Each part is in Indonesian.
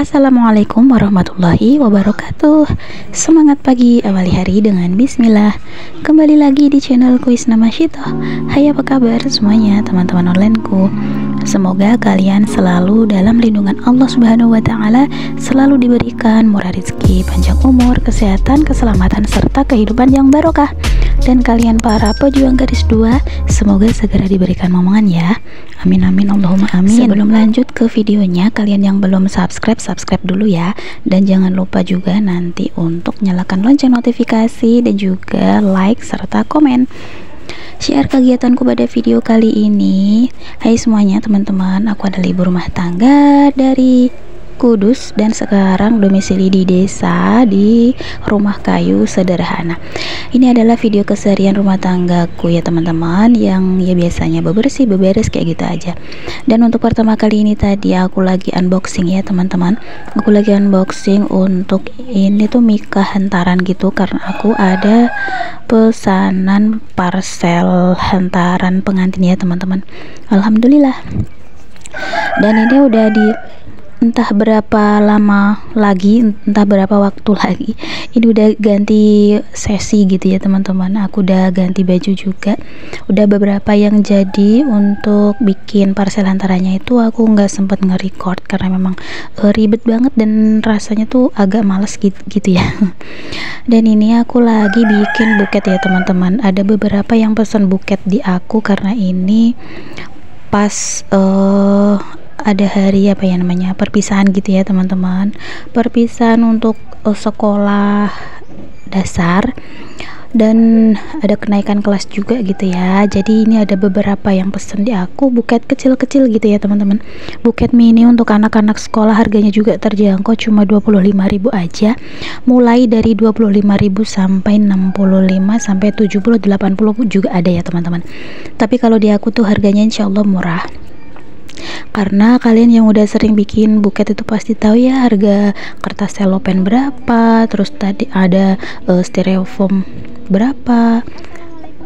Assalamualaikum warahmatullahi wabarakatuh. Semangat pagi, awali hari dengan bismillah. Kembali lagi di channel Kuis Nama Syito. Hai, apa kabar semuanya teman-teman onlineku? Semoga kalian selalu dalam lindungan Allah Subhanahu wa Ta'ala, selalu diberikan murah rezeki, panjang umur, kesehatan, keselamatan, serta kehidupan yang barokah. Dan kalian para pejuang garis dua, semoga segera diberikan momongan ya. Amin amin Allahumma amin. Sebelum lanjut ke videonya, kalian yang belum subscribe dulu ya. Dan jangan lupa juga nanti untuk nyalakan lonceng notifikasi dan juga like serta komen. Share kegiatanku pada video kali ini. Hai semuanya teman-teman, aku ada libur rumah tangga dari Kudus dan sekarang domisili di desa di rumah kayu sederhana. Ini adalah video keseharian rumah tanggaku ya teman-teman, yang ya biasanya bebersih beberes kayak gitu aja. Dan untuk pertama kali ini tadi aku lagi unboxing ya teman-teman. Aku lagi unboxing untuk ini tuh mika hantaran gitu, karena aku ada pesanan parcel hantaran pengantin ya teman-teman. Alhamdulillah. Dan ini udah di entah berapa lama lagi, entah berapa waktu lagi, ini udah ganti sesi gitu ya teman-teman. Aku udah ganti baju juga, udah beberapa yang jadi. Untuk bikin parcel hantarannya itu aku nggak sempet nge-record karena memang ribet banget dan rasanya tuh agak males gitu ya. Dan ini aku lagi bikin buket ya teman-teman. Ada beberapa yang pesan buket di aku karena ini pas ada hari apa ya namanya, perpisahan gitu ya teman-teman, perpisahan untuk sekolah dasar dan ada kenaikan kelas juga gitu ya. Jadi ini ada beberapa yang pesen di aku buket kecil-kecil gitu ya teman-teman, buket mini untuk anak-anak sekolah. Harganya juga terjangkau, cuma 25.000 aja, mulai dari 25.000 sampai 65 sampai 70 80 juga ada ya teman-teman. Tapi kalau di aku tuh harganya insyaallah murah, karena kalian yang udah sering bikin buket itu pasti tahu ya harga kertas selopen berapa, terus tadi ada styrofoam berapa,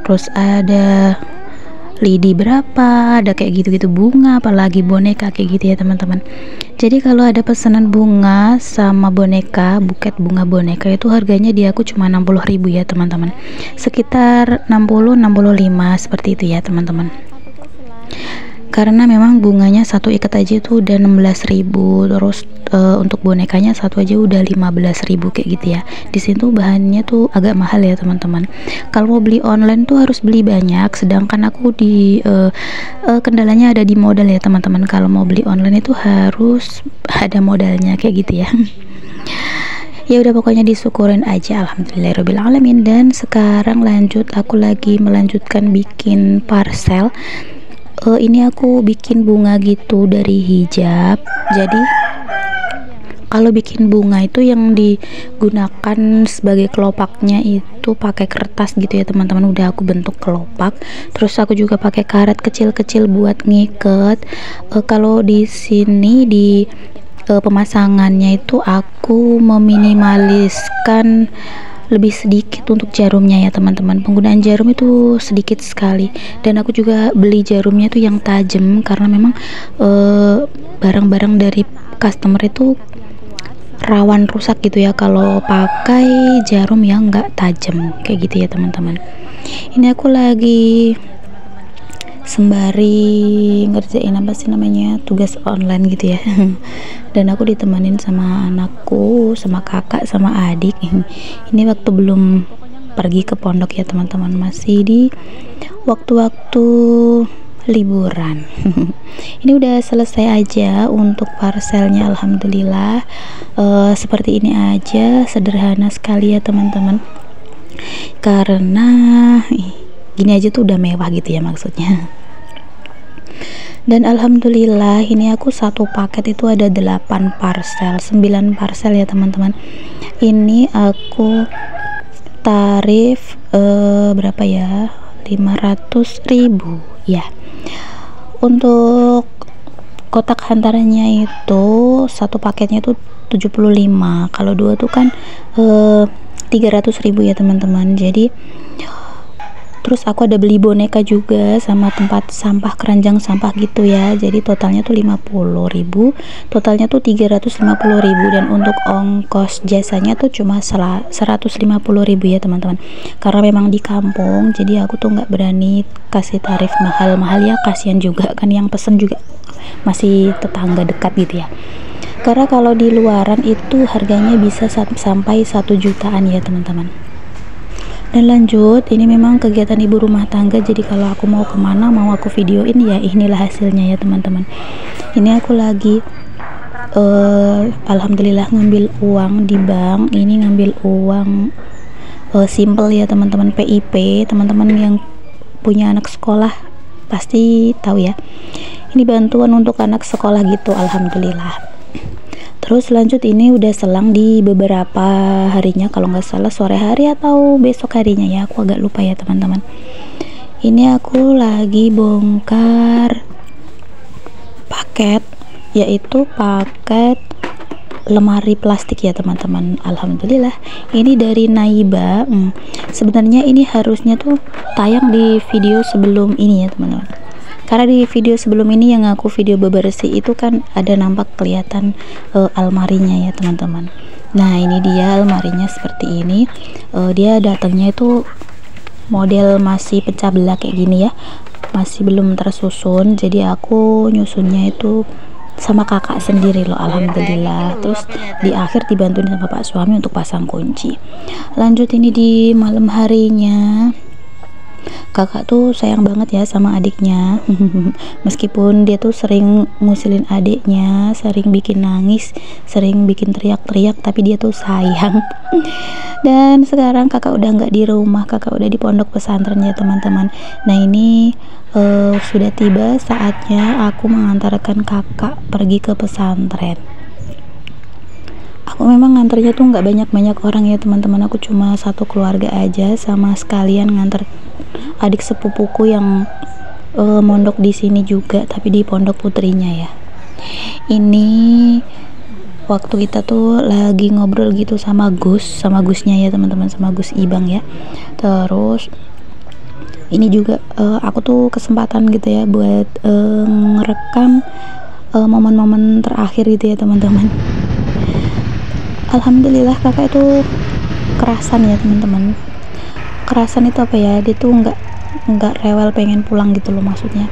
terus ada lidi berapa, ada kayak gitu-gitu, bunga apalagi boneka kayak gitu ya teman-teman. Jadi kalau ada pesanan bunga sama boneka, buket bunga boneka itu harganya di aku cuma 60.000 ya teman-teman, sekitar 60-65 seperti itu ya teman-teman. Karena memang bunganya satu ikat aja itu udah 16.000, terus untuk bonekanya satu aja udah 15.000 kayak gitu ya. Di situ bahannya tuh agak mahal ya teman-teman. Kalau mau beli online tuh harus beli banyak, sedangkan aku di kendalanya ada di modal ya teman-teman. Kalau mau beli online itu harus ada modalnya kayak gitu ya. Ya udah pokoknya disyukurin aja, alhamdulillahirabbil alamin. Dan sekarang lanjut, aku lagi melanjutkan bikin parcel. Ini aku bikin bunga gitu dari hijab. Jadi kalau bikin bunga itu yang digunakan sebagai kelopaknya itu pakai kertas gitu ya teman-teman. Udah aku bentuk kelopak, terus aku juga pakai karet kecil-kecil buat ngiket. Kalau di sini di pemasangannya itu aku meminimaliskan lebih sedikit untuk jarumnya ya teman-teman. Penggunaan jarum itu sedikit sekali, dan aku juga beli jarumnya tuh yang tajam karena memang barang-barang dari customer itu rawan rusak gitu ya kalau pakai jarum yang enggak tajam kayak gitu ya teman-teman. Ini aku lagi sembari ngerjain apa sih namanya, tugas online gitu ya. Dan aku ditemenin sama anakku, sama kakak, sama adik. Ini waktu belum pergi ke pondok ya teman-teman, masih di waktu-waktu liburan. Ini udah selesai aja untuk parcelnya, alhamdulillah. Seperti ini aja, sederhana sekali ya teman-teman, karena gini aja tuh udah mewah gitu ya maksudnya. Dan alhamdulillah ini aku satu paket itu ada 8 parcel, 9 parcel ya teman-teman. Ini aku tarif berapa ya, 500.000 ya. Untuk kotak hantarannya itu satu paketnya itu 75, kalau dua tuh kan 300.000 ya teman-teman. Jadi Terus aku ada beli boneka juga sama tempat sampah, keranjang sampah gitu ya. Jadi totalnya tuh 50.000, totalnya tuh 350.000, dan untuk ongkos jasanya tuh cuma 150.000 ya teman-teman. Karena memang di kampung, jadi aku tuh nggak berani kasih tarif mahal-mahal ya, kasihan juga kan yang pesen juga masih tetangga dekat gitu ya. Karena kalau di luaran itu harganya bisa sampai 1 jutaan ya teman-teman. Dan lanjut, ini memang kegiatan ibu rumah tangga, jadi kalau aku mau kemana, mau aku videoin ya inilah hasilnya ya teman-teman. Ini aku lagi alhamdulillah ngambil uang di bank. Ini ngambil uang simple ya teman-teman, PIP. Teman-teman yang punya anak sekolah pasti tahu ya, ini bantuan untuk anak sekolah gitu, alhamdulillah. Terus lanjut, ini udah selang di beberapa harinya, kalau nggak salah sore hari atau besok harinya ya, aku agak lupa ya teman-teman. Ini aku lagi bongkar paket, yaitu paket lemari plastik ya teman-teman. Alhamdulillah, ini dari Naiba. Sebenarnya ini harusnya tuh tayang di video sebelum ini ya teman-teman, karena di video sebelum ini yang aku video bebersih itu kan ada nampak kelihatan almarinya ya teman-teman. Nah ini dia almarinya seperti ini. Dia datangnya itu model masih pecah belah kayak gini ya, masih belum tersusun, jadi aku nyusunnya itu sama kakak sendiri loh, alhamdulillah. Terus di akhir dibantuin sama pak suami untuk pasang kunci. Lanjut, ini di malam harinya kakak tuh sayang banget ya sama adiknya. Meskipun dia tuh sering ngusilin adiknya, sering bikin nangis, sering bikin teriak-teriak, tapi dia tuh sayang. Dan sekarang kakak udah nggak di rumah, kakak udah di pondok pesantren ya teman-teman. Nah ini sudah tiba saatnya aku mengantarkan kakak pergi ke pesantren. Aku memang nganternya tuh nggak banyak-banyak orang ya teman-teman, aku cuma satu keluarga aja, sama sekalian nganter adik sepupuku yang mondok di sini juga, tapi di pondok putrinya ya. Ini waktu kita tuh lagi ngobrol gitu sama Gusnya ya teman-teman, sama Gus Ibang ya. Terus ini juga aku tuh kesempatan gitu ya buat ngerekam momen-momen terakhir gitu ya teman-teman. Alhamdulillah kakak itu kerasan ya teman-teman. Kerasan itu apa ya, dia tuh nggak rewel pengen pulang gitu loh maksudnya.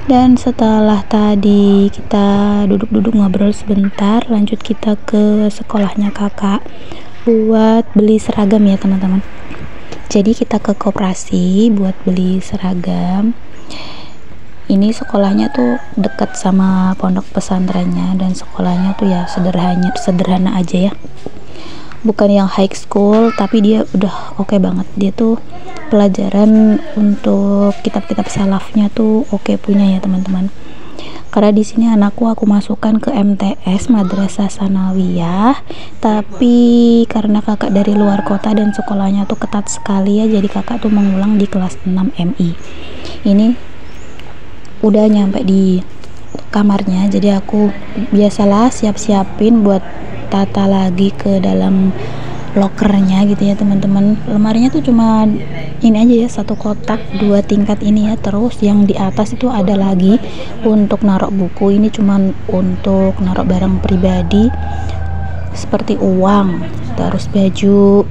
Dan setelah tadi kita duduk-duduk ngobrol sebentar, lanjut kita ke sekolahnya kakak buat beli seragam ya teman-teman. Jadi kita ke koperasi buat beli seragam. Ini sekolahnya tuh dekat sama pondok pesantrennya, dan sekolahnya tuh ya sederhana aja ya, bukan yang high school, tapi dia udah oke banget. Dia tuh pelajaran untuk kitab-kitab salafnya tuh oke punya ya teman-teman. Karena di sini anakku aku masukkan ke MTS, Madrasah Sanawiyah, tapi karena kakak dari luar kota dan sekolahnya tuh ketat sekali ya, jadi kakak tuh mengulang di kelas 6 MI. Ini udah nyampe di kamarnya, jadi aku biasalah siap-siapin buat tata lagi ke dalam lokernya gitu ya teman-teman. Lemarinya tuh cuma ini aja ya, satu kotak 2 tingkat ini ya. Terus yang di atas itu ada lagi untuk naruh buku, ini cuman untuk naruh barang pribadi seperti uang, terus baju,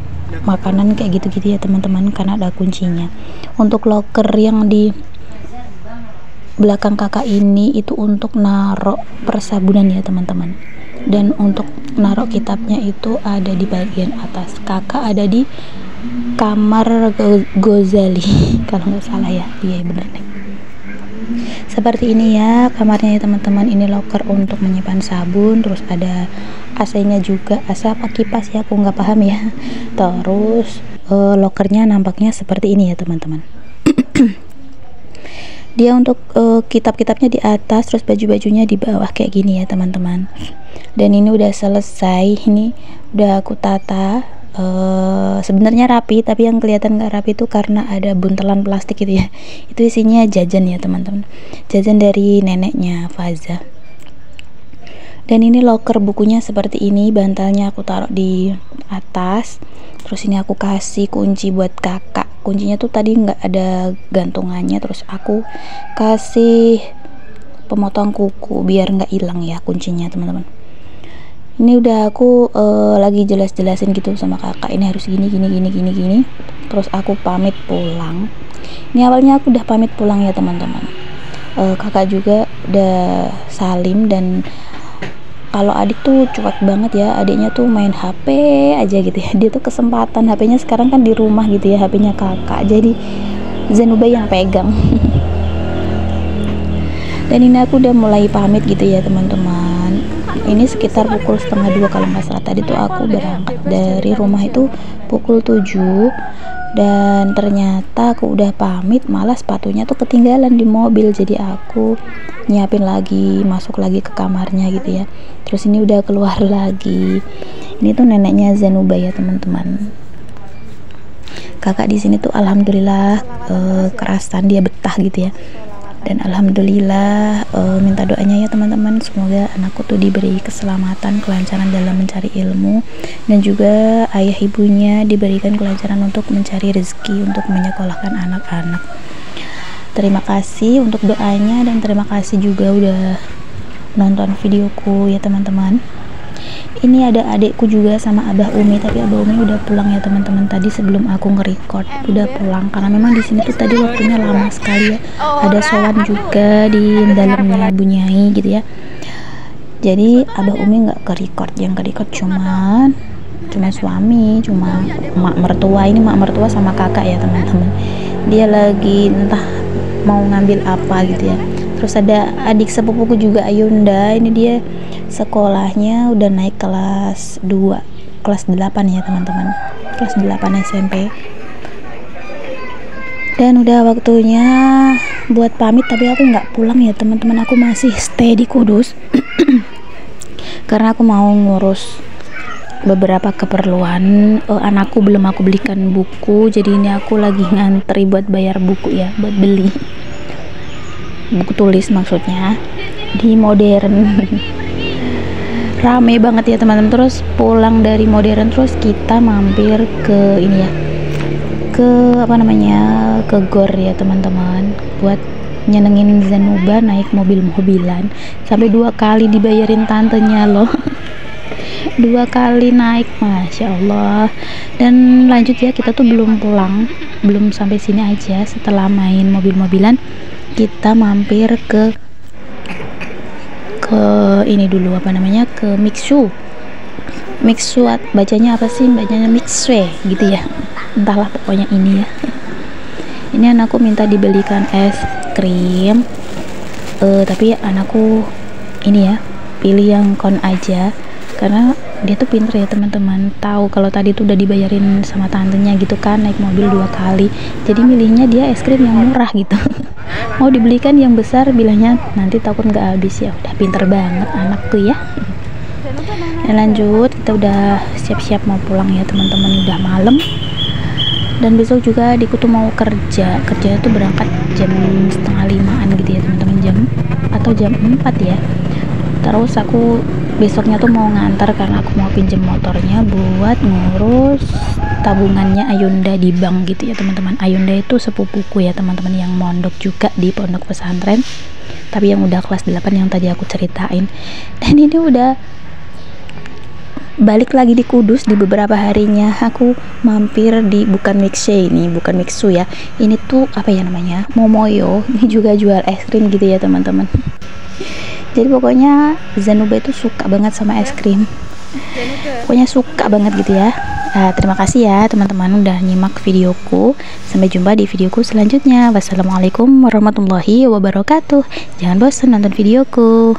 makanan kayak gitu-gitu ya teman-teman, karena ada kuncinya. Untuk loker yang di belakang kakak ini itu untuk naruh persabunan ya teman-teman, dan untuk naruh kitabnya itu ada di bagian atas. Kakak ada di kamar Ghazali kalau nggak salah ya, iya bener nih. Seperti ini ya kamarnya ya teman-teman. Ini loker untuk menyimpan sabun, terus ada AC-nya juga, AC apa kipas ya, aku nggak paham ya. Terus lokernya nampaknya seperti ini ya teman-teman. Dia untuk kitab-kitabnya di atas, terus baju-bajunya di bawah kayak gini ya teman-teman. Dan ini udah selesai, ini udah aku tata. Sebenarnya rapi, tapi yang kelihatan nggak rapi itu karena ada buntelan plastik gitu ya. Itu isinya jajan ya teman-teman, jajan dari neneknya Faza. Dan ini loker bukunya seperti ini, bantalnya aku taruh di atas. Terus ini aku kasih kunci buat kakak kuncinya tuh tadi nggak ada gantungannya, terus aku kasih pemotong kuku biar nggak hilang ya kuncinya teman-teman. Ini udah aku lagi jelasin gitu sama kakak, ini harus gini. Terus aku pamit pulang. Ini awalnya aku udah pamit pulang ya teman-teman. Kakak juga udah salim, dan kalau adik tuh cuek banget ya, adiknya tuh main HP aja gitu ya. Dia tuh kesempatan HP-nya sekarang kan di rumah gitu ya, HP-nya kakak, jadi Zenuba yang pegang. Dan ini aku udah mulai pamit gitu ya teman-teman. Ini sekitar pukul 1:30 kalau nggak salah. Tadi tuh aku berangkat dari rumah itu pukul 7, dan ternyata aku udah pamit malah sepatunya tuh ketinggalan di mobil. Jadi aku nyiapin lagi, masuk lagi ke kamarnya gitu ya. Terus ini udah keluar lagi. Ini tuh neneknya Zenuba ya teman-teman. Kakak di sini tuh alhamdulillah kerasan, dia betah gitu ya. Dan alhamdulillah minta doanya ya teman-teman, semoga anakku tuh diberi keselamatan, kelancaran dalam mencari ilmu, dan juga ayah ibunya diberikan kelancaran untuk mencari rezeki untuk menyekolahkan anak-anak. Terima kasih untuk doanya, dan terima kasih juga udah nonton videoku ya teman-teman. Ini ada adikku juga sama Abah Umi, tapi Abah Umi udah pulang ya teman-teman. Tadi sebelum aku nge-record udah pulang, karena memang di sini tuh tadi waktunya lama sekali ya. Ada sowan juga di dalamnya Bu Nyai gitu ya. Jadi Abah Umi nggak ke-record, yang ke-record cuma suami, cuma mak mertua. Ini mak mertua sama kakak ya teman-teman. Dia lagi entah mau ngambil apa gitu ya. Terus ada adik sepupuku juga, Ayunda. Ini dia sekolahnya udah naik kelas 2, kelas 8 ya teman-teman, kelas 8 SMP. Dan udah waktunya buat pamit, tapi aku nggak pulang ya teman-teman, aku masih stay di Kudus. Karena aku mau ngurus beberapa keperluan. Anakku belum aku belikan buku, jadi ini aku lagi ngantri buat bayar buku ya, buat beli buku tulis maksudnya di Modern. Rame banget ya teman-teman. Terus pulang dari Modern, terus kita mampir ke ini ya, ke apa namanya, ke GOR ya teman-teman, buat nyenengin Zenuba naik mobil-mobilan. Sampai 2 kali dibayarin tantenya loh. 2 kali naik, Masya Allah. Dan lanjut ya, kita tuh belum pulang, belum sampai sini aja. Setelah main mobil-mobilan, kita mampir ke ini dulu, apa namanya, ke Mixu, bacanya apa sih, bacanya Mixue gitu ya, entahlah pokoknya ini ya. Ini anakku minta dibelikan es krim, tapi anakku ini ya pilih yang kon aja, karena dia tuh pinter ya teman-teman, tahu kalau tadi tuh udah dibayarin sama tantenya gitu kan, naik mobil 2 kali, jadi milihnya dia es krim yang murah gitu. Mau dibelikan yang besar, bilangnya nanti takut nggak habis. Ya udah, pinter banget anakku ya. Dan lanjut, kita udah siap-siap mau pulang ya teman-teman, udah malam. Dan besok juga adikku tuh mau kerja tuh berangkat jam 4:30 gitu ya teman-teman, jam 4 ya. Terus aku besoknya tuh mau ngantar, karena aku mau pinjem motornya buat ngurus tabungannya Ayunda di bank gitu ya teman-teman. Ayunda itu sepupuku ya teman-teman, yang mondok juga di pondok pesantren, tapi yang udah kelas 8 yang tadi aku ceritain. Dan ini udah balik lagi di Kudus. Di beberapa harinya aku mampir di, bukan Mixu ya, ini tuh apa ya namanya, Momoyo. Ini juga jual es krim gitu ya teman-teman. Jadi pokoknya Zenuba itu suka banget sama es krim, pokoknya suka banget gitu ya. Terima kasih ya teman-teman udah nyimak videoku. Sampai jumpa di videoku selanjutnya. Wassalamualaikum warahmatullahi wabarakatuh. Jangan bosan nonton videoku.